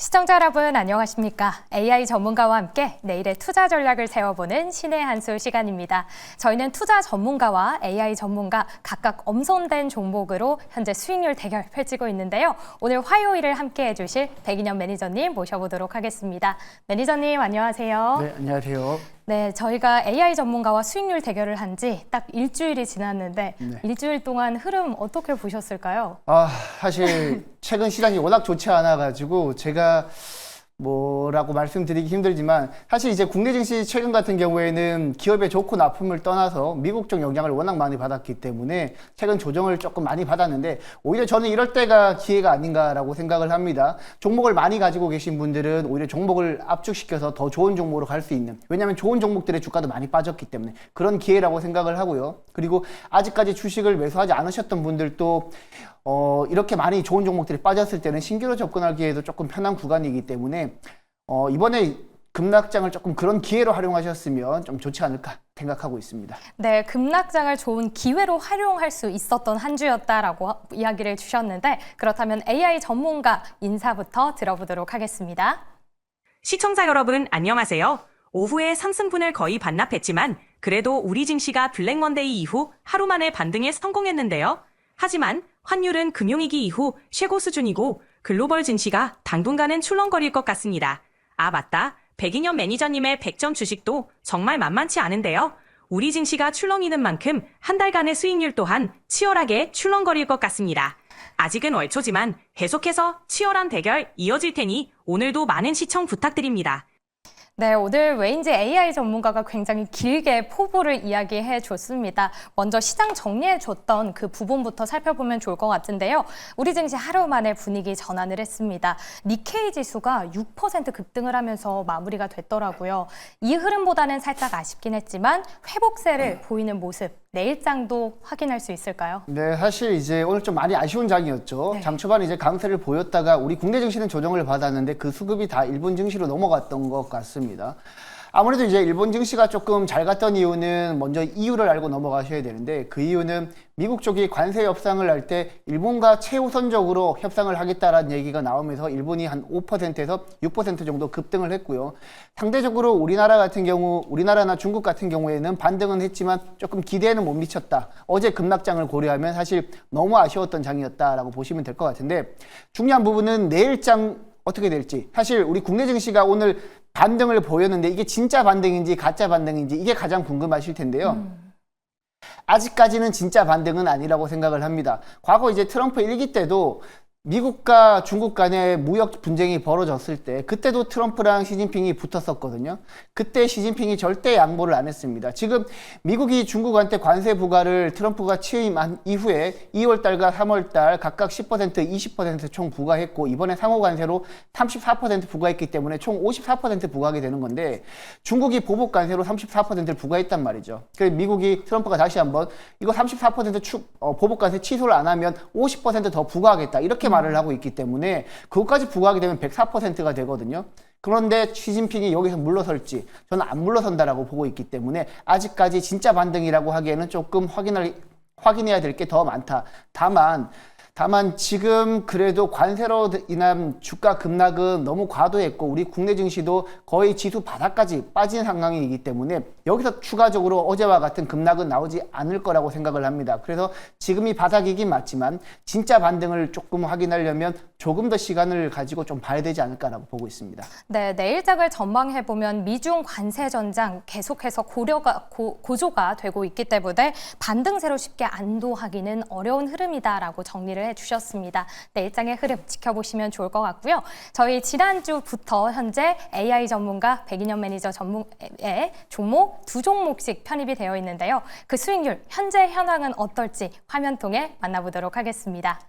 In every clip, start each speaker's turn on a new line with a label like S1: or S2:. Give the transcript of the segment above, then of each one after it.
S1: 시청자 여러분 안녕하십니까? AI 전문가와 함께 내일의 투자 전략을 세워보는 신의 한 수 시간입니다. 저희는 투자 전문가와 AI 전문가 각각 엄선된 종목으로 현재 수익률 대결 펼치고 있는데요. 오늘 화요일을 함께 해주실 백인현 매니저님 모셔보도록 하겠습니다. 매니저님 안녕하세요.
S2: 네, 안녕하세요.
S1: 네, 저희가 AI 전문가와 수익률 대결을 한 지 딱 일주일이 지났는데 일주일 동안 흐름 어떻게 보셨을까요?
S2: 사실 최근 시장이 워낙 좋지 않아가지고 제가 뭐라고 말씀드리기 힘들지만 사실 이제 국내 증시 최근 같은 경우에는 기업의 좋고 나쁨을 떠나서 미국 쪽 영향을 워낙 많이 받았기 때문에 최근 조정을 조금 많이 받았는데 오히려 저는 이럴 때가 기회가 아닌가라고 생각을 합니다. 종목을 많이 가지고 계신 분들은 오히려 종목을 압축시켜서 더 좋은 종목으로 갈 수 있는, 왜냐하면 좋은 종목들의 주가도 많이 빠졌기 때문에 그런 기회라고 생각을 하고요. 그리고 아직까지 주식을 매수하지 않으셨던 분들도 이렇게 많이 좋은 종목들이 빠졌을 때는 신규로 접근하기에도 조금 편한 구간이기 때문에 이번에 급락장을 조금 그런 기회로 활용하셨으면 좀 좋지 않을까 생각하고 있습니다.
S1: 네, 급락장을 좋은 기회로 활용할 수 있었던 한 주였다라고 이야기를 주셨는데 그렇다면 AI 전문가 인사부터 들어보도록 하겠습니다.
S3: 시청자 여러분 안녕하세요. 오후에 상승분을 거의 반납했지만 그래도 우리 증시가 블랙먼데이 이후 하루 만에 반등에 성공했는데요. 하지만 환율은 금융위기 이후 최고 수준이고 글로벌 증시가 당분간은 출렁거릴 것 같습니다. 아 맞다. 백인현 매니저님의 100점 주식도 정말 만만치 않은데요. 우리 증시가 출렁이는 만큼 한 달간의 수익률 또한 치열하게 출렁거릴 것 같습니다. 아직은 월초지만 계속해서 치열한 대결 이어질 테니 오늘도 많은 시청 부탁드립니다.
S1: 네, 오늘 왜인지 AI 전문가가 굉장히 길게 포부를 이야기해 줬습니다. 먼저 시장 정리해 줬던 그 부분부터 살펴보면 좋을 것 같은데요. 우리 증시 하루 만에 분위기 전환을 했습니다. 니케이 지수가 6% 급등을 하면서 마무리가 됐더라고요. 이 흐름보다는 살짝 아쉽긴 했지만 회복세를 보이는 모습, 내일장도 확인할 수 있을까요?
S2: 네, 사실 이제 오늘 좀 많이 아쉬운 장이었죠. 장 초반에 이제 강세를 보였다가 우리 국내 증시는 조정을 받았는데 그 수급이 다 일본 증시로 넘어갔던 것 같습니다. 아무래도 이제 일본 증시가 조금 잘 갔던 이유는 먼저 이유를 알고 넘어가셔야 되는데 그 이유는 미국 쪽이 관세 협상을 할 때 일본과 최우선적으로 협상을 하겠다라는 얘기가 나오면서 일본이 한 5%에서 6% 정도 급등을 했고요. 상대적으로 우리나라 같은 경우, 우리나라나 중국 같은 경우에는 반등은 했지만 조금 기대에는 못 미쳤다. 어제 급락장을 고려하면 사실 너무 아쉬웠던 장이었다라고 보시면 될 것 같은데 중요한 부분은 내일장 어떻게 될지. 사실 우리 국내 증시가 오늘 반등을 보였는데 이게 진짜 반등인지 가짜 반등인지 이게 가장 궁금하실 텐데요. 아직까지는 진짜 반등은 아니라고 생각을 합니다. 과거 이제 트럼프 1기 때도 미국과 중국 간의 무역 분쟁이 벌어졌을 때 그때도 트럼프랑 시진핑이 붙었었거든요. 그때 시진핑이 절대 양보를 안 했습니다. 지금 미국이 중국한테 관세 부과를 트럼프가 취임한 이후에 2월달과 3월달 각각 10%, 20% 총 부과했고 이번에 상호 관세로 34% 부과했기 때문에 총 54% 부과하게 되는 건데 중국이 보복 관세로 34%를 부과했단 말이죠. 그래서 미국이 트럼프가 다시 한번 이거 34% 보복 관세 취소를 안 하면 50% 더 부과하겠다 이렇게 말을 하고 있기 때문에 그것까지 부과하게 되면 104%가 되거든요. 그런데 시진핑이 여기서 물러설지 저는 안 물러선다라고 보고 있기 때문에 아직까지 진짜 반등이라고 하기에는 조금 확인해야 될 게 더 많다. 다만 지금 그래도 관세로 인한 주가 급락은 너무 과도했고 우리 국내 증시도 거의 지수 바닥까지 빠진 상황이기 때문에 여기서 추가적으로 어제와 같은 급락은 나오지 않을 거라고 생각을 합니다. 그래서 지금이 바닥이긴 맞지만 진짜 반등을 조금 확인하려면 조금 더 시간을 가지고 좀 봐야 되지 않을까라고 보고 있습니다.
S1: 네, 내일장을 전망해보면 미중 관세 전장 계속해서 고조가 되고 있기 때문에 반등세로 쉽게 안도하기는 어려운 흐름이다라고 정리를 해주셨습니다. 내일장의 흐름 지켜보시면 좋을 것 같고요. 저희 지난주부터 현재 AI 전문가 백인현 매니저 전문의 종목 두 종목씩 편입이 되어 있는데요. 그 수익률 현재 현황은 어떨지 화면 통해 만나보도록 하겠습니다.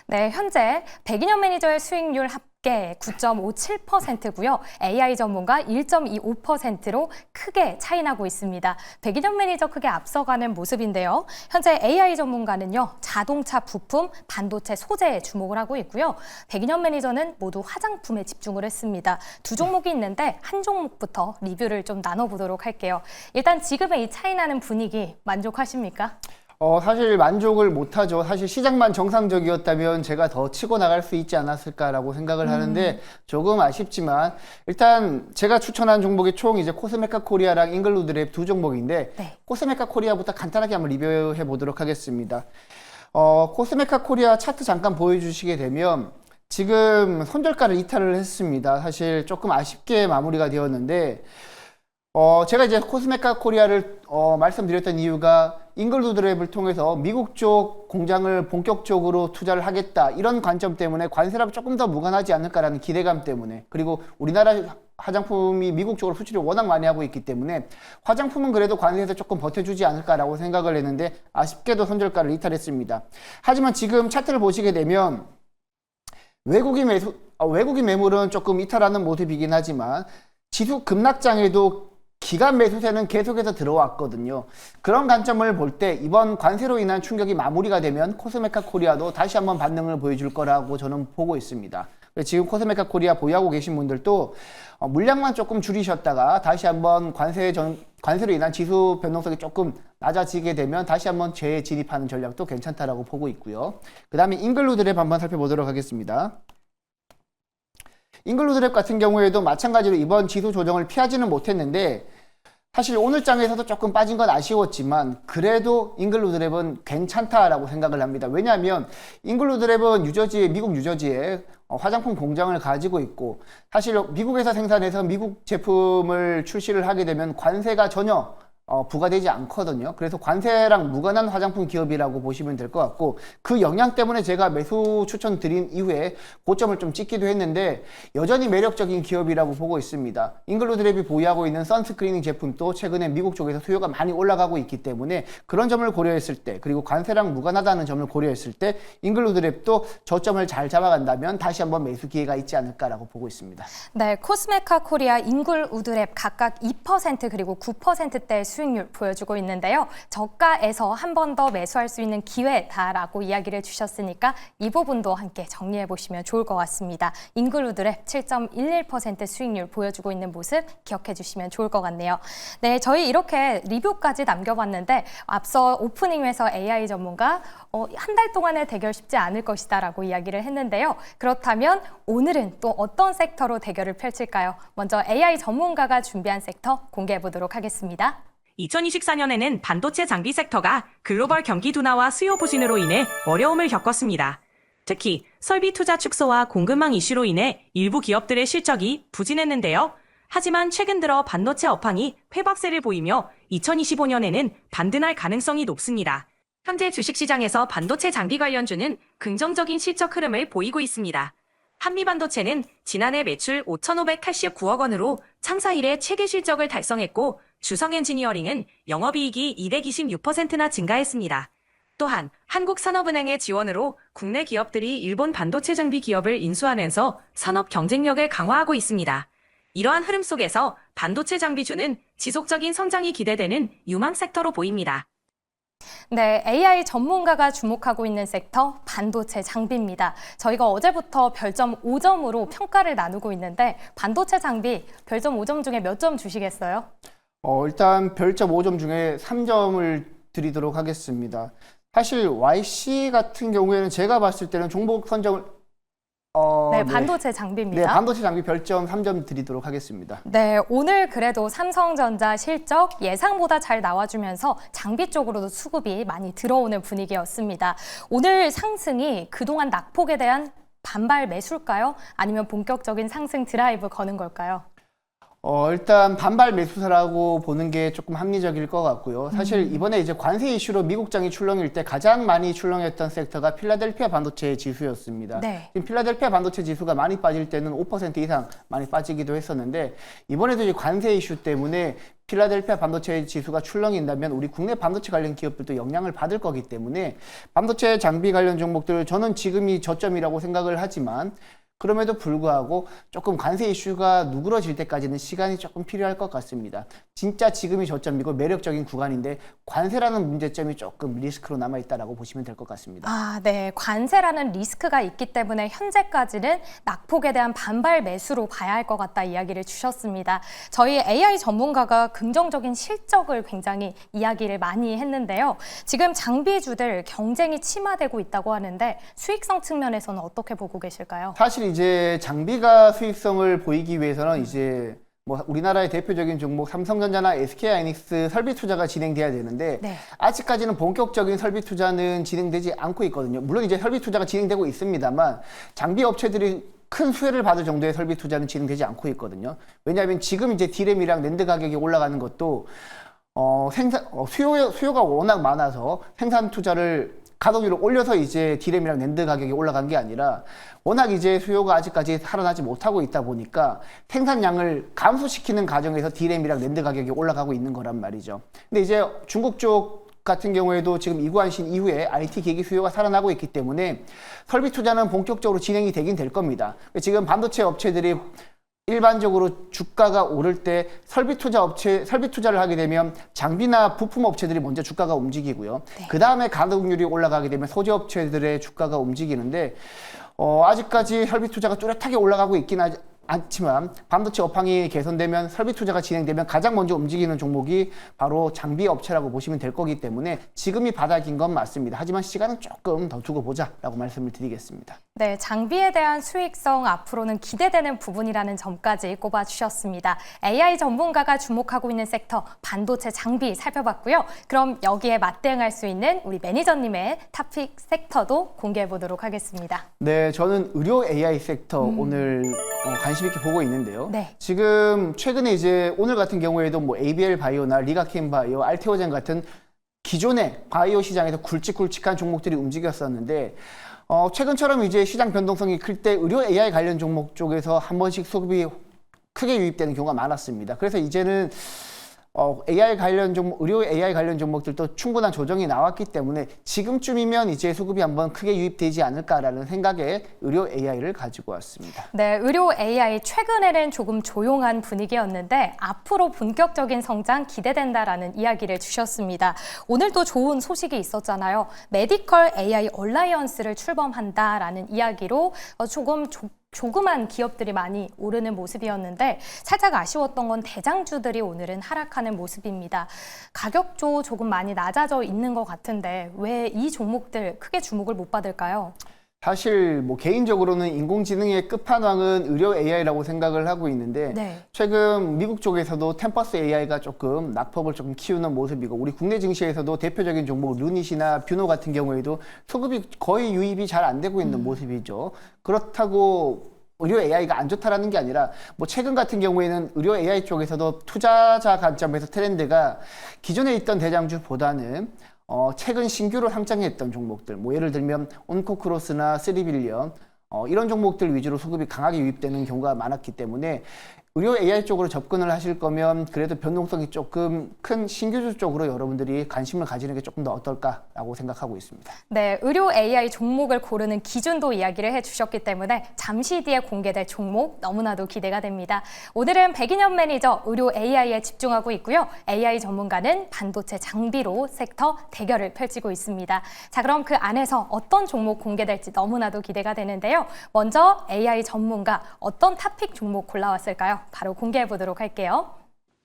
S1: 네, 현재 백인현 매니저의 수익률 합계 9.57%고요. AI 전문가 1.25%로 크게 차이나고 있습니다. 백인현 매니저 크게 앞서가는 모습인데요. 현재 AI 전문가는요. 자동차 부품, 반도체 소재에 주목을 하고 있고요. 백인현 매니저는 모두 화장품에 집중을 했습니다. 두 종목이 있는데 한 종목부터 리뷰를 좀 나눠보도록 할게요. 일단 지금의 이 차이나는 분위기 만족하십니까?
S2: 사실 만족을 못하죠. 사실 시장만 정상적이었다면 제가 더 치고 나갈 수 있지 않았을까라고 생각을 하는데 조금 아쉽지만 일단 제가 추천한 종목이 총 이제 코스메카 코리아랑 잉글루드랩 두 종목인데
S1: 네.
S2: 코스메카 코리아부터 간단하게 한번 리뷰해 보도록 하겠습니다. 코스메카 코리아 차트 잠깐 보여주시게 되면 지금 손절가를 이탈을 했습니다. 사실 조금 아쉽게 마무리가 되었는데 제가 이제 코스메카 코리아를 말씀드렸던 이유가 잉글루드랩을 통해서 미국 쪽 공장을 본격적으로 투자를 하겠다 이런 관점 때문에 관세랑 조금 더 무관하지 않을까라는 기대감 때문에, 그리고 우리나라 화장품이 미국 쪽으로 수출을 워낙 많이 하고 있기 때문에 화장품은 그래도 관세에서 조금 버텨주지 않을까라고 생각을 했는데 아쉽게도 손절가를 이탈했습니다. 하지만 지금 차트를 보시게 되면 외국인 매물은 조금 이탈하는 모습이긴 하지만 지수 급락장에도 기간 매수세는 계속해서 들어왔거든요. 그런 관점을 볼 때 이번 관세로 인한 충격이 마무리가 되면 코스메카 코리아도 다시 한번 반등을 보여줄 거라고 저는 보고 있습니다. 지금 코스메카 코리아 보유하고 계신 분들도 물량만 조금 줄이셨다가 다시 한번 관세로 인한 지수 변동성이 조금 낮아지게 되면 다시 한번 재진입하는 전략도 괜찮다라고 보고 있고요. 그 다음에 잉글루드랩 한번 살펴보도록 하겠습니다. 잉글루드랩 같은 경우에도 마찬가지로 이번 지수 조정을 피하지는 못했는데 사실 오늘 장에서도 조금 빠진 건 아쉬웠지만 그래도 잉글루드랩은 괜찮다라고 생각을 합니다. 왜냐하면 잉글루드랩은 미국 뉴저지에 화장품 공장을 가지고 있고 사실 미국에서 생산해서 미국 제품을 출시를 하게 되면 관세가 전혀 부과되지 않거든요. 그래서 관세랑 무관한 화장품 기업이라고 보시면 될 것 같고, 그 영향 때문에 제가 매수 추천 드린 이후에 고점을 좀 찍기도 했는데 여전히 매력적인 기업이라고 보고 있습니다. 잉글루드랩이 보유하고 있는 선스크리닝 제품도 최근에 미국 쪽에서 수요가 많이 올라가고 있기 때문에 그런 점을 고려했을 때, 그리고 관세랑 무관하다는 점을 고려했을 때 잉글루드랩도 저점을 잘 잡아간다면 다시 한번 매수 기회가 있지 않을까라고 보고 있습니다.
S1: 네, 코스메카 코리아, 잉글우드랩 각각 2% 그리고 9%대 수익률 보여주고 있는데요. 저가에서 한 번 더 매수할 수 있는 기회다라고 이야기를 주셨으니까 이 부분도 함께 정리해 보시면 좋을 것 같습니다. 잉글우드랩 7.11% 수익률 보여주고 있는 모습 기억해 주시면 좋을 것 같네요. 네, 저희 이렇게 리뷰까지 남겨봤는데 앞서 오프닝에서 AI 전문가 한 달 동안의 대결 쉽지 않을 것이다라고 이야기를 했는데요. 그렇다면 오늘은 또 어떤 섹터로 대결을 펼칠까요? 먼저 AI 전문가가 준비한 섹터 공개해 보도록 하겠습니다.
S3: 2024년에는 반도체 장비 섹터가 글로벌 경기 둔화와 수요 부진으로 인해 어려움을 겪었습니다. 특히 설비 투자 축소와 공급망 이슈로 인해 일부 기업들의 실적이 부진했는데요. 하지만 최근 들어 반도체 업황이 회복세를 보이며 2025년에는 반등할 가능성이 높습니다. 현재 주식시장에서 반도체 장비 관련주는 긍정적인 실적 흐름을 보이고 있습니다. 한미반도체는 지난해 매출 5,589억 원으로 창사 이래 최대 실적을 달성했고, 주성엔지니어링은 영업이익이 226%나 증가했습니다. 또한 한국산업은행의 지원으로 국내 기업들이 일본 반도체 장비 기업을 인수하면서 산업 경쟁력을 강화하고 있습니다. 이러한 흐름 속에서 반도체 장비주는 지속적인 성장이 기대되는 유망 섹터로 보입니다.
S1: 네, AI 전문가가 주목하고 있는 섹터 반도체 장비입니다. 저희가 어제부터 별점 5점으로 평가를 나누고 있는데 반도체 장비 별점 5점 중에 몇 점 주시겠어요?
S2: 일단 별점 5점 중에 3점을 드리도록 하겠습니다. 사실 YC 같은 경우에는 제가 봤을 때는 종목 선정을
S1: 네, 반도체 장비입니다.
S2: 네, 반도체 장비 별점 3점 드리도록 하겠습니다.
S1: 네, 오늘 그래도 삼성전자 실적 예상보다 잘 나와주면서 장비 쪽으로도 수급이 많이 들어오는 분위기였습니다. 오늘 상승이 그동안 낙폭에 대한 반발 매수일까요? 아니면 본격적인 상승 드라이브 거는 걸까요?
S2: 일단 반발 매수사라고 보는 게 조금 합리적일 것 같고요. 사실 이번에 이제 관세 이슈로 미국장이 출렁일 때 가장 많이 출렁했던 섹터가 필라델피아 반도체 지수였습니다.
S1: 네.
S2: 지금 필라델피아 반도체 지수가 많이 빠질 때는 5% 이상 많이 빠지기도 했었는데 이번에도 이제 관세 이슈 때문에 필라델피아 반도체 지수가 출렁인다면 우리 국내 반도체 관련 기업들도 영향을 받을 거기 때문에 반도체 장비 관련 종목들 저는 지금이 저점이라고 생각을 하지만 그럼에도 불구하고 조금 관세 이슈가 누그러질 때까지는 시간이 조금 필요할 것 같습니다. 진짜 지금이 저점이고 매력적인 구간인데 관세라는 문제점이 조금 리스크로 남아있다라고 보시면 될 것 같습니다.
S1: 아, 네. 관세라는 리스크가 있기 때문에 현재까지는 낙폭에 대한 반발 매수로 봐야 할 것 같다 이야기를 주셨습니다. 저희 AI 전문가가 긍정적인 실적을 굉장히 이야기를 많이 했는데요. 지금 장비주들 경쟁이 심화되고 있다고 하는데 수익성 측면에서는 어떻게 보고 계실까요?
S2: 사실 이제 장비가 수익성을 보이기 위해서는 이제 뭐 우리나라의 대표적인 종목 삼성전자나 SK하이닉스 설비 투자가 진행돼야 되는데
S1: 네.
S2: 아직까지는 본격적인 설비 투자는 진행되지 않고 있거든요. 물론 이제 설비 투자가 진행되고 있습니다만 장비 업체들이 큰 수혜를 받을 정도의 설비 투자는 진행되지 않고 있거든요. 왜냐하면 지금 이제 디램이랑 낸드 가격이 올라가는 것도 수요가 워낙 많아서 생산 투자를 가동률을 올려서 이제 디램이랑 낸드 가격이 올라간 게 아니라 워낙 이제 수요가 아직까지 살아나지 못하고 있다 보니까 생산량을 감소시키는 과정에서 디램이랑 낸드 가격이 올라가고 있는 거란 말이죠. 근데 이제 중국 쪽 같은 경우에도 지금 이구안신 이후에 IT 기기 수요가 살아나고 있기 때문에 설비 투자는 본격적으로 진행이 되긴 될 겁니다. 지금 반도체 업체들이 일반적으로 주가가 오를 때 설비 투자를 하게 되면 장비나 부품 업체들이 먼저 주가가 움직이고요.
S1: 네.
S2: 그 다음에 가동률이 올라가게 되면 소재 업체들의 주가가 움직이는데 아직까지 설비 투자가 뚜렷하게 올라가고 있긴 않지만 반도체 업황이 개선되면 설비 투자가 진행되면 가장 먼저 움직이는 종목이 바로 장비 업체라고 보시면 될 거기 때문에 지금이 바닥인 건 맞습니다. 하지만 시간은 조금 더 두고 보자라고 말씀을 드리겠습니다.
S1: 네, 장비에 대한 수익성 앞으로는 기대되는 부분이라는 점까지 꼽아주셨습니다. AI 전문가가 주목하고 있는 섹터 반도체 장비 살펴봤고요. 그럼 여기에 맞대응할 수 있는 우리 매니저님의 탑픽 섹터도 공개해 보도록 하겠습니다.
S2: 네, 저는 의료 AI 섹터 오늘 관심 있게 보고 있는데요.
S1: 네.
S2: 지금 최근에 이제 오늘 같은 경우에도 뭐 ABL 바이오나 리가켄 바이오, 알테오젠 같은 기존의 바이오 시장에서 굵직굵직한 종목들이 움직였었는데 최근처럼 이제 시장 변동성이 클 때 의료 AI 관련 종목 쪽에서 한 번씩 수급이 크게 유입되는 경우가 많았습니다. 그래서 이제는 AI 관련 종목, 의료 AI 관련 종목들도 충분한 조정이 나왔기 때문에 지금쯤이면 이제 수급이 한번 크게 유입되지 않을까라는 생각에 의료 AI를 가지고 왔습니다.
S1: 네, 의료 AI 최근에는 조금 조용한 분위기였는데 앞으로 본격적인 성장 기대된다라는 이야기를 주셨습니다. 오늘도 좋은 소식이 있었잖아요. 메디컬 AI 얼라이언스를 출범한다라는 이야기로 조그만 기업들이 많이 오르는 모습이었는데 살짝 아쉬웠던 건 대장주들이 오늘은 하락하는 모습입니다. 가격도 조금 많이 낮아져 있는 것 같은데 왜 이 종목들 크게 주목을 못 받을까요?
S2: 사실 뭐 개인적으로는 인공지능의 끝판왕은 의료 AI라고 생각을 하고 있는데
S1: 네.
S2: 최근 미국 쪽에서도 템퍼스 AI가 조금 낙폭을 조금 키우는 모습이고 우리 국내 증시에서도 대표적인 종목 루닛이나 뷰노 같은 경우에도 수급이 거의 유입이 잘 안 되고 있는 모습이죠. 그렇다고 의료 AI가 안 좋다라는 게 아니라 뭐 최근 같은 경우에는 의료 AI 쪽에서도 투자자 관점에서 트렌드가 기존에 있던 대장주보다는 최근 신규로 상장했던 종목들, 뭐 예를 들면 온코크로스나 3빌리언 이런 종목들 위주로 수급이 강하게 유입되는 경우가 많았기 때문에 의료 AI 쪽으로 접근을 하실 거면 그래도 변동성이 조금 큰 신규주 쪽으로 여러분들이 관심을 가지는 게 조금 더 어떨까라고 생각하고 있습니다.
S1: 네, 의료 AI 종목을 고르는 기준도 이야기를 해주셨기 때문에 잠시 뒤에 공개될 종목 너무나도 기대가 됩니다. 오늘은 백인현 매니저 의료 AI에 집중하고 있고요. AI 전문가는 반도체 장비로 섹터 대결을 펼치고 있습니다. 자, 그럼 그 안에서 어떤 종목 공개될지 너무나도 기대가 되는데요. 먼저 AI 전문가 어떤 탑픽 종목 골라왔을까요? 바로 공개해 보도록 할게요.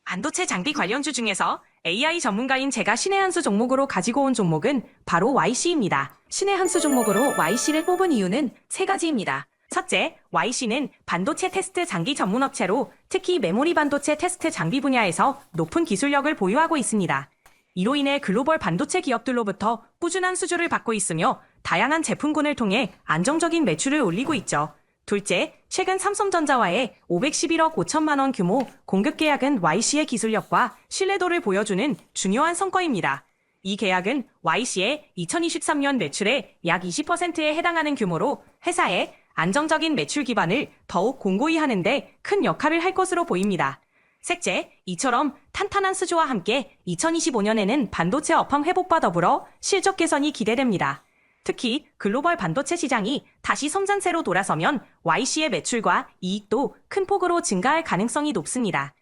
S3: 반도체 장비 관련주 중에서 AI 전문가인 제가 신의 한 수 종목으로 가지고 온 종목은 바로 YC입니다. 신의 한 수 종목으로 YC를 뽑은 이유는 세 가지입니다. 첫째, YC는 반도체 테스트 장기 전문 업체로 특히 메모리 반도체 테스트 장비 분야에서 높은 기술력을 보유하고 있습니다. 이로 인해 글로벌 반도체 기업들로부터 꾸준한 수주를 받고 있으며 다양한 제품군을 통해 안정적인 매출을 올리고 있죠. 둘째, 최근 삼성전자와의 511억 5천만 원 규모 공급 계약은 YC의 기술력과 신뢰도를 보여주는 중요한 성과입니다. 이 계약은 YC의 2023년 매출의 약 20%에 해당하는 규모로 회사의 안정적인 매출 기반을 더욱 공고히 하는 데 큰 역할을 할 것으로 보입니다. 셋째, 이처럼 탄탄한 수주와 함께 2025년에는 반도체 업황 회복과 더불어 실적 개선이 기대됩니다. 특히 글로벌 반도체 시장이 다시 성장세로 돌아서면 YC의 매출과 이익도 큰 폭으로 증가할 가능성이 높습니다.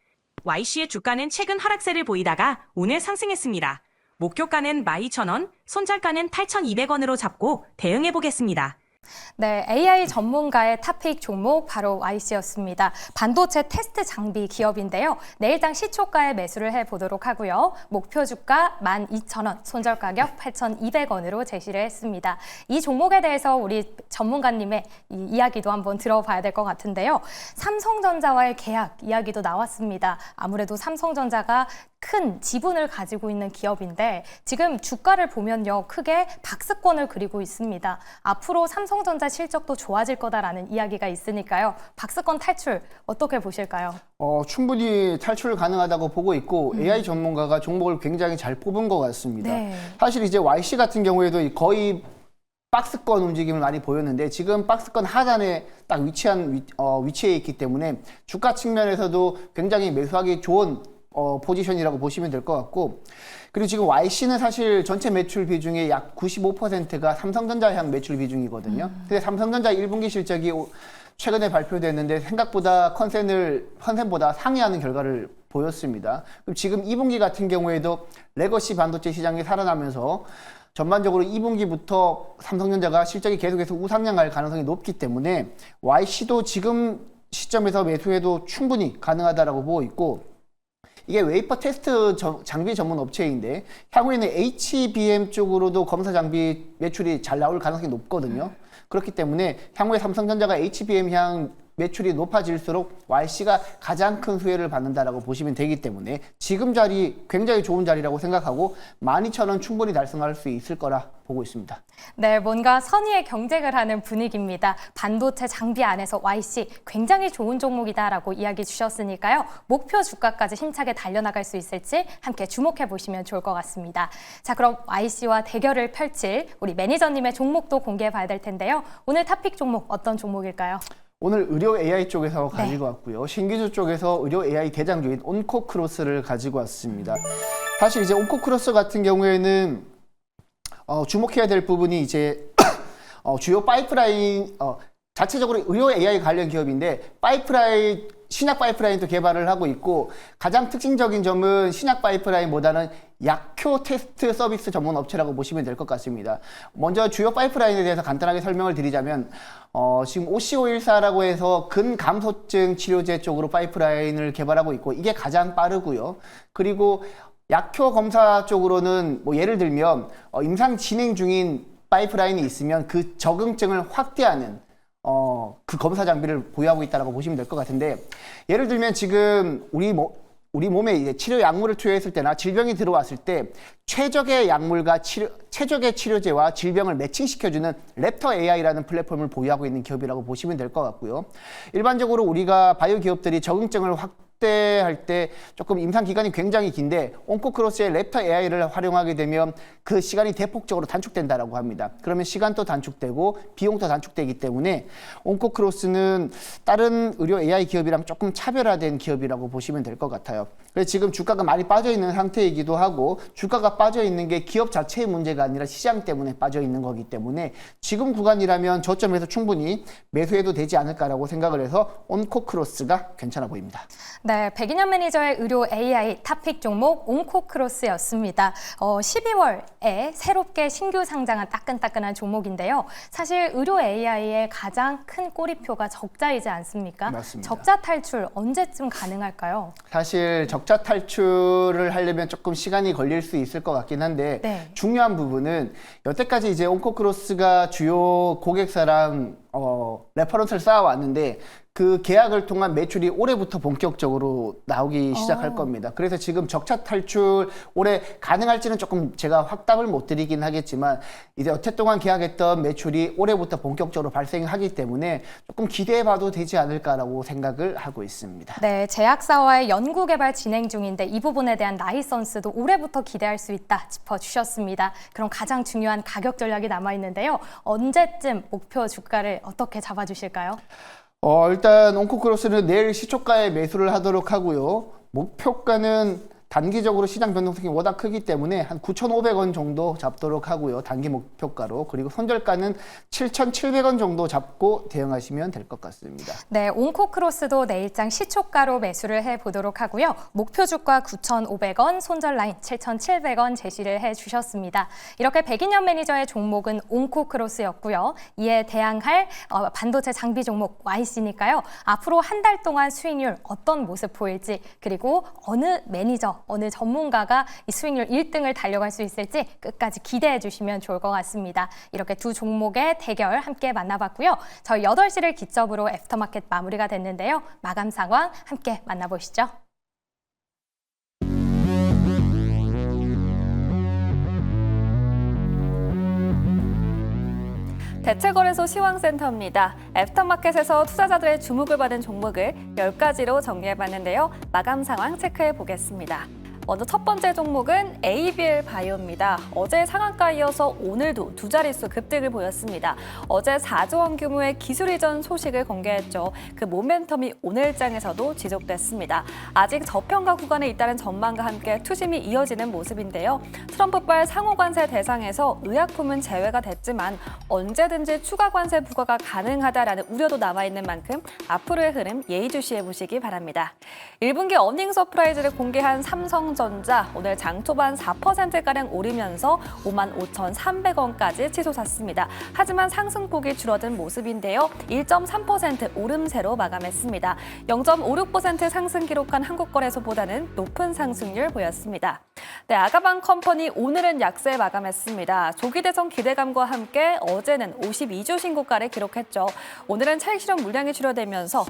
S3: YC의 주가는 최근 하락세를 보이다가 오늘 상승했습니다. 목표가는 12,000원, 손절가는 8,200원으로 잡고 대응해 보겠습니다.
S1: 네, AI 전문가의 탑픽 종목 바로 YC였습니다. 반도체 테스트 장비 기업인데요. 내일당 시초가에 매수를 해보도록 하고요. 목표 주가 12,000원, 손절 가격 8,200원으로 제시를 했습니다. 이 종목에 대해서 우리 전문가님의 이야기도 한번 들어봐야 될 것 같은데요. 삼성전자와의 계약 이야기도 나왔습니다. 아무래도 삼성전자가 큰 지분을 가지고 있는 기업인데 지금 주가를 보면요. 크게 박스권을 그리고 있습니다. 앞으로 삼성전자 실적도 좋아질 거다라는 이야기가 있으니까요. 박스권 탈출 어떻게 보실까요?
S2: 충분히 탈출 가능하다고 보고 있고 AI 전문가가 종목을 굉장히 잘 뽑은 것 같습니다.
S1: 네.
S2: 사실 이제 YC 같은 경우에도 거의 박스권 움직임을 많이 보였는데 지금 박스권 하단에 딱 위치해 있기 때문에 주가 측면에서도 굉장히 매수하기 좋은 포지션이라고 보시면 될 것 같고, 그리고 지금 YC는 사실 전체 매출 비중의 약 95%가 삼성전자 향 매출 비중이거든요. 근데 삼성전자 1분기 실적이 최근에 발표됐는데 생각보다 컨센보다 상회하는 결과를 보였습니다. 그럼 지금 2분기 같은 경우에도 레거시 반도체 시장이 살아나면서 전반적으로 2분기부터 삼성전자가 실적이 계속해서 우상향할 가능성이 높기 때문에 YC도 지금 시점에서 매수해도 충분히 가능하다라고 보고 있고, 이게 웨이퍼 테스트 장비 전문 업체인데 향후에는 HBM 쪽으로도 검사 장비 매출이 잘 나올 가능성이 높거든요. 그렇기 때문에 향후에 삼성전자가 HBM 향 매출이 높아질수록 YC가 가장 큰 수혜를 받는다라고 보시면 되기 때문에 지금 자리 굉장히 좋은 자리라고 생각하고 12,000원 충분히 달성할 수 있을 거라 보고 있습니다.
S1: 네, 뭔가 선의의 경쟁을 하는 분위기입니다. 반도체 장비 안에서 YC 굉장히 좋은 종목이다라고 이야기 주셨으니까요. 목표 주가까지 힘차게 달려나갈 수 있을지 함께 주목해 보시면 좋을 것 같습니다. 자, 그럼 YC와 대결을 펼칠 우리 매니저님의 종목도 공개해 봐야 될 텐데요. 오늘 탑픽 종목 어떤 종목일까요?
S2: 오늘 의료 AI 쪽에서 가지고 왔고요. 신기주 쪽에서 의료 AI 대장주인 온코크로스를 가지고 왔습니다. 사실 이제 온코크로스 같은 경우에는 주목해야 될 부분이 이제 주요 파이프라인 자체적으로 의료 AI 관련 기업인데 신약 파이프라인도 개발을 하고 있고, 가장 특징적인 점은 신약 파이프라인보다는 약효 테스트 서비스 전문 업체라고 보시면 될 것 같습니다. 먼저 주요 파이프라인에 대해서 간단하게 설명을 드리자면 지금 OC514라고 해서 근감소증 치료제 쪽으로 파이프라인을 개발하고 있고, 이게 가장 빠르고요. 그리고 약효 검사 쪽으로는 뭐 예를 들면 임상 진행 중인 파이프라인이 있으면 그 적응증을 확대하는 그 검사 장비를 보유하고 있다고 보시면 될 것 같은데, 예를 들면 지금 우리 몸에 이제 치료 약물을 투여했을 때나 질병이 들어왔을 때 최적의 약물과 최적의 치료제와 질병을 매칭시켜주는 랩터 AI라는 플랫폼을 보유하고 있는 기업이라고 보시면 될 것 같고요. 일반적으로 우리가 바이오 기업들이 적응증을 확대할 때 조금 임상 기간이 굉장히 긴데 온코크로스의 랩터 AI를 활용하게 되면 그 시간이 대폭적으로 단축된다라고 합니다. 그러면 시간도 단축되고 비용도 단축되기 때문에 온코크로스는 다른 의료 AI 기업이랑 조금 차별화된 기업이라고 보시면 될 것 같아요. 그래서 지금 주가가 많이 빠져 있는 상태이기도 하고, 주가가 빠져 있는 게 기업 자체의 문제가 아니라 시장 때문에 빠져 있는 거기 때문에 지금 구간이라면 저점에서 충분히 매수해도 되지 않을까라고 생각을 해서 온코크로스가 괜찮아 보입니다.
S1: 네, 백인현 매니저의 의료 AI 탑픽 종목 온코크로스였습니다. 12월에 새롭게 신규 상장한 따끈따끈한 종목인데요. 사실 의료 AI의 가장 큰 꼬리표가 적자이지 않습니까?
S2: 맞습니다.
S1: 적자 탈출 언제쯤 가능할까요?
S2: 사실 적자 탈출을 하려면 조금 시간이 걸릴 수 있을 것 같긴 한데,
S1: 네.
S2: 중요한 부분은 여태까지 이제 온코크로스가 주요 고객사랑 레퍼런스를 쌓아왔는데 그 계약을 통한 매출이 올해부터 본격적으로 나오기 시작할 겁니다. 그래서 지금 적자 탈출 올해 가능할지는 조금 제가 확답을 못 드리긴 하겠지만, 이제 여태 동안 계약했던 매출이 올해부터 본격적으로 발생하기 때문에 조금 기대해봐도 되지 않을까라고 생각을 하고 있습니다.
S1: 네, 제약사와의 연구개발 진행 중인데 이 부분에 대한 라이선스도 올해부터 기대할 수 있다 짚어주셨습니다. 그럼 가장 중요한 가격 전략이 남아있는데요. 언제쯤 목표 주가를 어떻게 잡아주실까요?
S2: 일단 온코크로스는 내일 시초가에 매수를 하도록 하고요. 목표가는 단기적으로 시장 변동성이 워낙 크기 때문에 한 9,500원 정도 잡도록 하고요. 단기 목표가로. 그리고 손절가는 7,700원 정도 잡고 대응하시면 될 것 같습니다.
S1: 네, 온코크로스도 내일장 시초가로 매수를 해보도록 하고요. 목표 주가 9,500원, 손절 라인 7,700원 제시를 해주셨습니다. 이렇게 백인현 매니저의 종목은 온코크로스였고요. 이에 대항할 반도체 장비 종목 YC니까요. 앞으로 한 달 동안 수익률 어떤 모습 보일지, 그리고 어느 매니저, 어느 전문가가 이 수익률 1등을 달려갈 수 있을지 끝까지 기대해 주시면 좋을 것 같습니다. 이렇게 두 종목의 대결 함께 만나봤고요. 저희 8시를 기점으로 애프터마켓 마무리가 됐는데요. 마감 상황 함께 만나보시죠.
S4: 대체거래소 시황센터입니다. 애프터마켓에서 투자자들의 주목을 받은 종목을 10가지로 정리해봤는데요. 마감 상황 체크해 보겠습니다. 먼저 첫 번째 종목은 ABL 바이오입니다. 어제 상한가 이어서 오늘도 두 자릿수 급등을 보였습니다. 어제 4조 원 규모의 기술 이전 소식을 공개했죠. 그 모멘텀이 오늘장에서도 지속됐습니다. 아직 저평가 구간에 있다는 전망과 함께 투심이 이어지는 모습인데요. 트럼프발 상호 관세 대상에서 의약품은 제외가 됐지만 언제든지 추가 관세 부과가 가능하다라는 우려도 남아있는 만큼 앞으로의 흐름 예의주시해 보시기 바랍니다. 1분기 어닝 서프라이즈를 공개한 삼성전자 오늘 장 초반 4%가량 오르면서 55,300원까지 치솟았습니다. 하지만 상승폭이 줄어든 모습인데요. 1.3% 오름세로 마감했습니다. 0.56% 상승 기록한 한국거래소보다는 높은 상승률 보였습니다. 네, 아가방 컴퍼니 오늘은 약세 마감했습니다. 조기 대선 기대감과 함께 어제는 52주 신고가를 기록했죠. 오늘은 차익 실현 물량이 출하되면서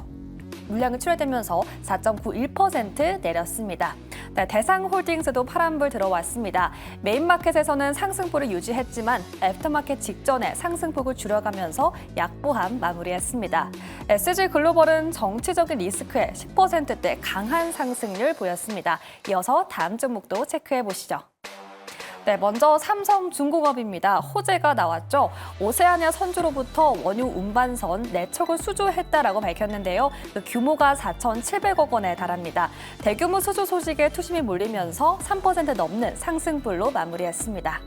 S4: 4.91% 내렸습니다. 네, 대상홀딩스도 파란불 들어왔습니다. 메인마켓에서는 상승폭을 유지했지만 애프터마켓 직전에 상승폭을 줄여가면서 약보합 마무리했습니다. SG글로벌은 정치적인 리스크에 10%대 강한 상승률 보였습니다. 이어서 다음 종목도 체크해 보시죠. 네, 먼저 삼성중공업입니다. 호재가 나왔죠. 오세아니아 선주로부터 원유 운반선 4척을 수주했다라고 밝혔는데요. 그 규모가 4,700억 원에 달합니다. 대규모 수주 소식에 투심이 몰리면서 3% 넘는 상승불로 마무리했습니다.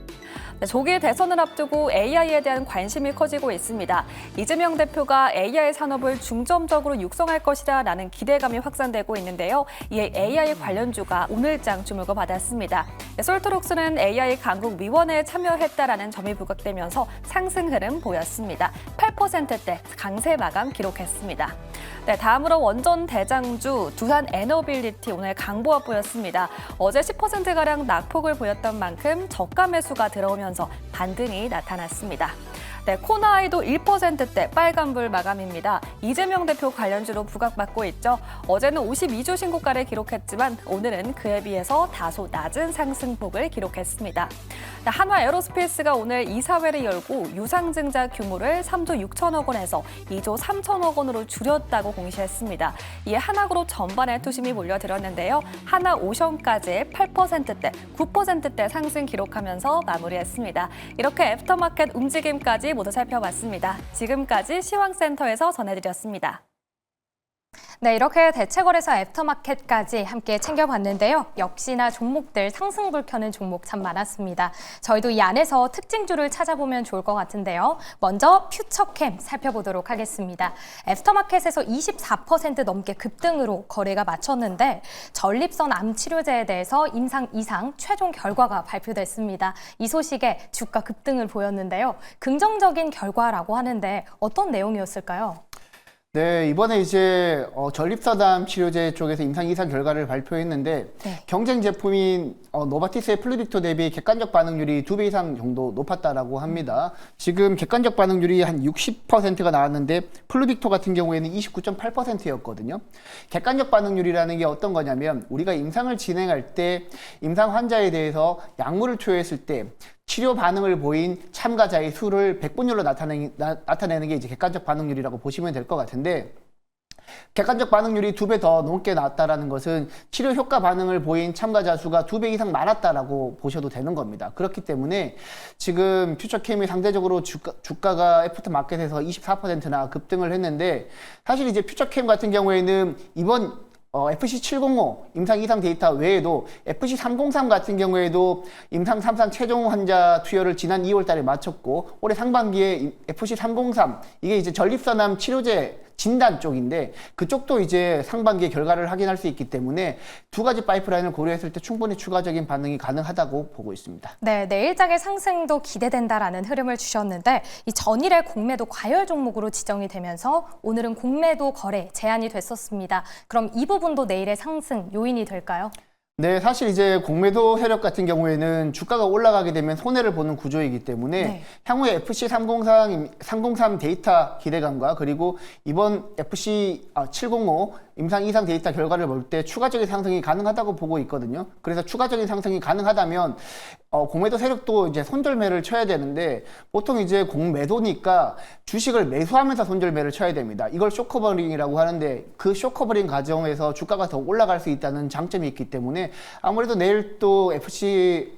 S4: 네, 조기 대선을 앞두고 AI에 대한 관심이 커지고 있습니다. 이재명 대표가 AI 산업을 중점적으로 육성할 것이라는 기대감이 확산되고 있는데요. 이에 AI 관련주가 오늘장 주목을 받았습니다. 네, 솔트록스는 AI 강국위원회에 참여했다라는 점이 부각되면서 상승 흐름 보였습니다. 8%대 강세 마감 기록했습니다. 네, 다음으로 원전 대장주 두산 에너빌리티 오늘 강보합 보였습니다. 어제 10%가량 낙폭을 보였던 만큼 저가 매수가 들어오면서 반등이 나타났습니다. 네, 코나아이도 1%대 빨간불 마감입니다. 이재명 대표 관련주로 부각받고 있죠. 어제는 52주 신고가를 기록했지만 오늘은 그에 비해서 다소 낮은 상승폭을 기록했습니다. 네, 한화에어로스페이스가 오늘 이사회를 열고 유상증자 규모를 3조 6천억 원에서 2조 3천억 원으로 줄였다고 공시했습니다. 이에 하나그룹 전반에 투심이 몰려들었는데요. 하나오션까지 8%대, 9%대 상승 기록하면서 마무리했습니다. 이렇게 애프터마켓 움직임까지 모두 살펴봤습니다. 지금까지 시황센터에서 전해드렸습니다.
S1: 네, 이렇게 대체거래소 애프터마켓까지 함께 챙겨봤는데요. 역시나 종목들 상승불 켜는 종목 참 많았습니다. 저희도 이 안에서 특징주를 찾아보면 좋을 것 같은데요. 먼저 퓨처캠 살펴보도록 하겠습니다. 애프터마켓에서 24% 넘게 급등으로 거래가 마쳤는데 전립선 암 치료제에 대해서 임상 2상 최종 결과가 발표됐습니다. 이 소식에 주가 급등을 보였는데요. 긍정적인 결과라고 하는데 어떤 내용이었을까요?
S2: 네, 이번에 이제 전립선암 치료제 쪽에서 임상 2상 결과를 발표했는데
S1: 네.
S2: 경쟁 제품인 노바티스의 플루빅토 대비 객관적 반응률이 2배 이상 정도 높았다라고 합니다. 지금 객관적 반응률이 한 60%가 나왔는데 플루빅토 같은 경우에는 29.8%였거든요. 객관적 반응률이라는 게 어떤 거냐면 우리가 임상을 진행할 때 임상 환자에 대해서 약물을 투여했을 때 치료 반응을 보인 참가자의 수를 백분율로 나타내는 게 이제 객관적 반응률이라고 보시면 될 것 같은데, 객관적 반응률이 2배 더 넘게 나왔다라는 것은 치료 효과 반응을 보인 참가자 수가 2배 이상 많았다라고 보셔도 되는 겁니다. 그렇기 때문에 지금 퓨처캠이 상대적으로 주가가 애프터마켓에서 24%나 급등을 했는데, 사실 이제 퓨처캠 같은 경우에는 이번 FC705 임상 이상 데이터 외에도 FC303 같은 경우에도 임상 3상 최종 환자 투여를 지난 2월 달에 마쳤고 올해 상반기에 FC303 이게 이제 전립선암 치료제 진단 쪽인데 그쪽도 이제 상반기에 결과를 확인할 수 있기 때문에 두 가지 파이프라인을 고려했을 때 충분히 추가적인 반응이 가능하다고 보고 있습니다.
S1: 네, 내일장의 상승도 기대된다라는 흐름을 주셨는데 이 전일의 공매도 과열 종목으로 지정이 되면서 오늘은 공매도 거래 제한이 됐었습니다. 그럼 이 부분도 내일의 상승 요인이 될까요?
S2: 네, 사실 이제 공매도 세력 같은 경우에는 주가가 올라가게 되면 손해를 보는 구조이기 때문에 향후에 FC303 데이터 기대감과 그리고 이번 FC705 임상 이상 데이터 결과를 볼 때 추가적인 상승이 가능하다고 보고 있거든요. 그래서 추가적인 상승이 가능하다면 공매도 세력도 이제 손절매를 쳐야 되는데 보통 이제 공매도니까 주식을 매수하면서 손절매를 쳐야 됩니다. 이걸 쇼커버링이라고 하는데 그 쇼커버링 과정에서 주가가 더 올라갈 수 있다는 장점이 있기 때문에 아무래도 내일 또 FC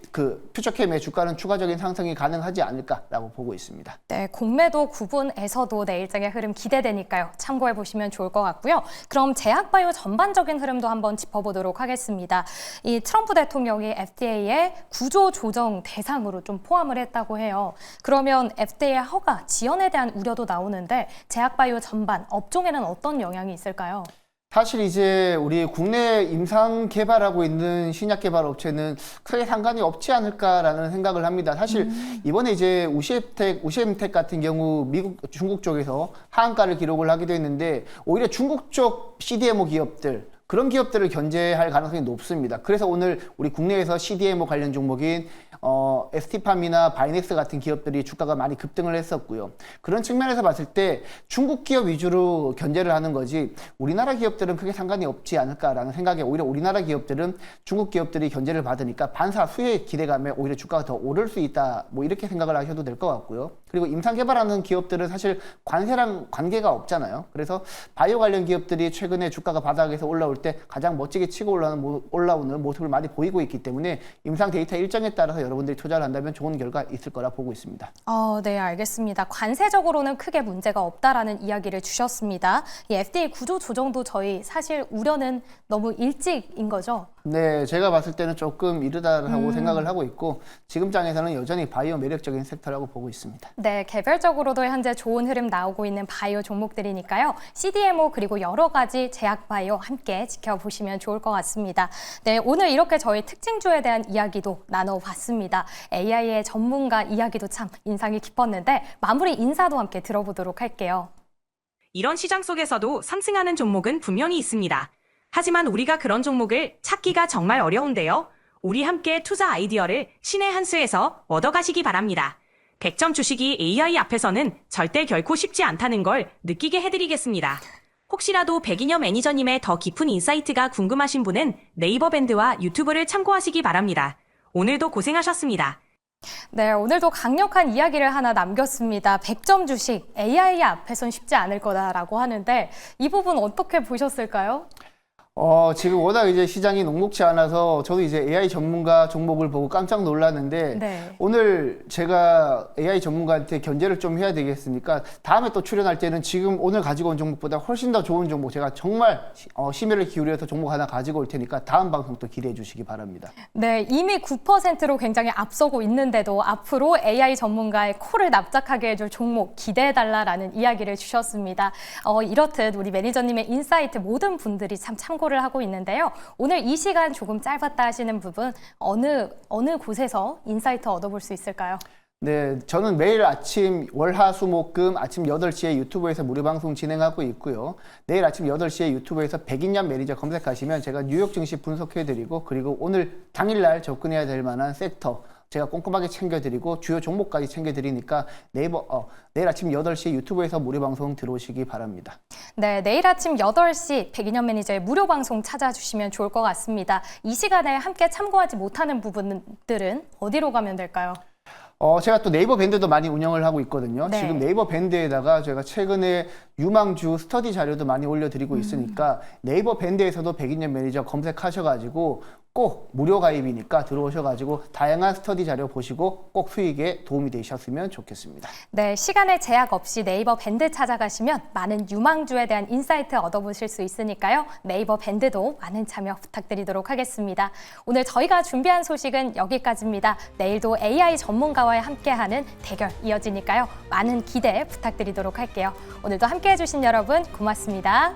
S2: 퓨처캠의 주가는 추가적인 상승이 가능하지 않을까라고 보고 있습니다.
S1: 네, 공매도 구분에서도 내일장의 흐름 기대되니까요. 참고해 보시면 좋을 것 같고요. 그럼 제약바이오 전반적인 흐름도 한번 짚어보도록 하겠습니다. 이 트럼프 대통령이 FDA의 구조 조정 대상으로 좀 포함을 했다고 해요. 그러면 FDA 허가 지연에 대한 우려도 나오는데 제약바이오 전반 업종에는 어떤 영향이 있을까요?
S2: 사실 이제 우리 국내 임상 개발하고 있는 신약 개발 업체는 크게 상관이 없지 않을까라는 생각을 합니다. 사실 이번에 이제 우시엠텍 같은 경우 중국 쪽에서 하한가를 기록을 하기도 했는데 오히려 중국 쪽 CDMO 기업들 그런 기업들을 견제할 가능성이 높습니다. 그래서 오늘 우리 국내에서 CDMO 관련 종목인 ST팜이나 바이넥스 같은 기업들이 주가가 많이 급등을 했었고요. 그런 측면에서 봤을 때 중국 기업 위주로 견제를 하는 거지 우리나라 기업들은 크게 상관이 없지 않을까라는 생각에 오히려 우리나라 기업들은 중국 기업들이 견제를 받으니까 반사 수혜 기대감에 오히려 주가가 더 오를 수 있다. 뭐 이렇게 생각을 하셔도 될 것 같고요. 그리고 임상 개발하는 기업들은 사실 관세랑 관계가 없잖아요. 그래서 바이오 관련 기업들이 최근에 주가가 바닥에서 올라올 때 가장 멋지게 치고 올라오는 모습을 많이 보이고 있기 때문에 임상 데이터 일정에 따라서 여러분들이 투자를 한다면 좋은 결과 있을 거라 보고 있습니다.
S1: 네, 알겠습니다. 관세적으로는 크게 문제가 없다라는 이야기를 주셨습니다. 이 FDA 구조 조정도 저희 사실 우려는 너무 일찍인 거죠?
S2: 네, 제가 봤을 때는 조금 이르다라고 생각을 하고 있고 지금 장에서는 여전히 바이오 매력적인 섹터라고 보고 있습니다.
S1: 네, 개별적으로도 현재 좋은 흐름 나오고 있는 바이오 종목들이니까요. CDMO 그리고 여러 가지 제약 바이오 함께 지켜보시면 좋을 것 같습니다. 네, 오늘 이렇게 저희 특징주에 대한 이야기도 나눠봤습니다. AI의 전문가 이야기도 참 인상이 깊었는데 마무리 인사도 함께 들어보도록 할게요.
S3: 이런 시장 속에서도 상승하는 종목은 분명히 있습니다. 하지만 우리가 그런 종목을 찾기가 정말 어려운데요. 우리 함께 투자 아이디어를 신의 한 수에서 얻어가시기 바랍니다. 100점 주식이 AI 앞에서는 절대 결코 쉽지 않다는 걸 느끼게 해드리겠습니다. 혹시라도 백인여 매니저님의 더 깊은 인사이트가 궁금하신 분은 네이버 밴드와 유튜브를 참고하시기 바랍니다. 오늘도 고생하셨습니다.
S1: 네, 오늘도 강력한 이야기를 하나 남겼습니다. 100점 주식, AI 앞에선 쉽지 않을 거다라고 하는데 이 부분 어떻게 보셨을까요?
S2: 지금 워낙 이제 시장이 녹록지 않아서 저도 이제 AI 전문가 종목을 보고 깜짝 놀랐는데
S1: 네.
S2: 오늘 제가 AI 전문가한테 견제를 좀 해야 되겠으니까 다음에 또 출연할 때는 지금 오늘 가지고 온 종목보다 훨씬 더 좋은 종목 제가 정말 심혈을 기울여서 종목 하나 가지고 올 테니까 다음 방송 또 기대해 주시기 바랍니다.
S1: 네, 이미 9%로 굉장히 앞서고 있는데도 앞으로 AI 전문가의 코를 납작하게 해줄 종목 기대해달라라는 이야기를 주셨습니다. 이렇듯 우리 매니저님의 인사이트 모든 분들이 참 참고를 하고 있는데요. 오늘 이 시간 조금 짧았다 하시는 부분 어느 곳에서 인사이트 얻어볼 수 있을까요?
S2: 네, 저는 매일 아침 월화수목금 아침 8시에 유튜브에서 무료 방송 진행하고 있고요. 내일 아침 8시에 유튜브에서 백인년 매니저 검색하시면 제가 뉴욕 증시 분석해드리고 그리고 오늘 당일날 접근해야 될 만한 섹터 제가 꼼꼼하게 챙겨드리고 주요 종목까지 챙겨드리니까 내일 아침 8시 유튜브에서 무료 방송 들어오시기 바랍니다.
S1: 네, 내일 아침 8시 백인현 매니저의 무료 방송 찾아주시면 좋을 것 같습니다. 이 시간에 함께 참고하지 못하는 부분들은 어디로 가면 될까요?
S2: 제가 또 네이버 밴드도 많이 운영을 하고 있거든요.
S1: 네.
S2: 지금 네이버 밴드에다가 제가 최근에 유망주 스터디 자료도 많이 올려드리고 있으니까 네이버 밴드에서도 백인년 매니저 검색하셔가지고 꼭 무료 가입이니까 들어오셔가지고 다양한 스터디 자료 보시고 꼭 수익에 도움이 되셨으면 좋겠습니다.
S1: 네, 시간의 제약 없이 네이버 밴드 찾아가시면 많은 유망주에 대한 인사이트 얻어보실 수 있으니까요. 네이버 밴드도 많은 참여 부탁드리도록 하겠습니다. 오늘 저희가 준비한 소식은 여기까지입니다. 내일도 AI 전문가와 함께하는 대결 이어지니까요. 많은 기대 부탁드리도록 할게요. 오늘도 함께해 주신 여러분 고맙습니다.